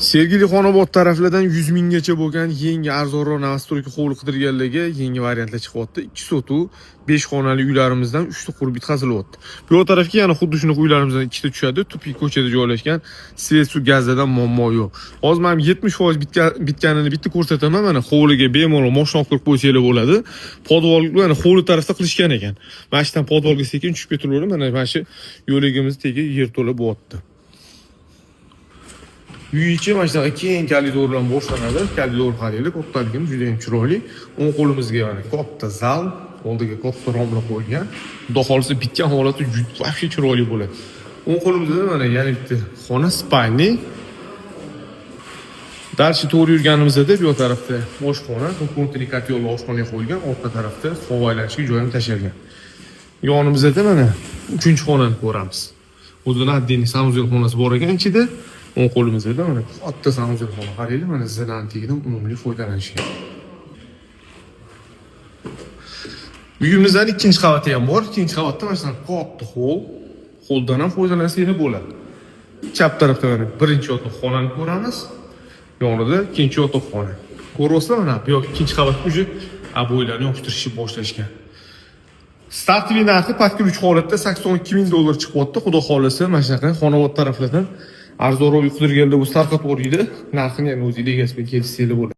Sergeli Xonobod taraflardan 100 minggacha bo'lgan yangi arzonroq nastroyka hovli qidirganlarga yangi variantlar chiqyapti. 2 sotuv 5 xonali uylarimizdan 3 ta qurib bitqazilyapti. Bu tarafga yana xuddi shunaqa uylarimizdan 2 ta tushadi. Tupik ko'chada joylashgan, svet suv gazdan muammo yo'q. Hozir men 70% bitganini bitta ko'rsataman. Mana hovliga bemalol moshina olib kirib qo'ysanglar bo'ladi. Podvolni mana hovli tarafda qilishgan ekan. Mana shu yerdan podvolga sekin tushib ketaveradi. Mana shu yo'ligimiz tegi yer to'la bo'lyapti. Uy ichi mana shunaqa keng koridor bilan boshlanadi. Koridor qaraylik, kattaligim juda ham chiroyli. O'ng qo'limizga mana katta zal, oldiga katta romlar qo'yilgan. Xudo xolisa bitgan holati juda vahshiy chiroyli bo'ladi. O'ng qo'limizda mana yana bitta xona spalni. Dalshi to'g'ri yurganimizda bu tarafda oshxona, konteyner kotyolli oshxonaga qo'yilgan, orqa tarafda foydalanishga joy ham tashalgan. Yonimizda mana 3-xonani ko'ramiz. O'zidan oddiy sanuzel xonasi bor ekan ichida. O'ng qo'limizda mana katta sanuzel xona qaraylik, mana zilantigidan unumli foydalanishgan. Uyimizdan ikkinchi qavati ham bor. Ikkinchi qavatda mana shunday katta hol, holdan ham foydalansangiz bo'ladi. Chap tarafda mana birinchi yotoqxonani ko'ramiz. Yonida ikkinchi yotoqxona. Ko'ryapsizlar mana bu yoq ikkinchi qavat uji aboylarni yopishtirishni boshlashgan. Startli narxi pastki 3 holatda $82,000 chiqyapti. Xudo xolisa mana shunaqa Xonobod taraflardan arzonroq qidirganda bu starqat bor edi. Narxini ham o'zingiz egasiga kelishsanglar bo'ladi.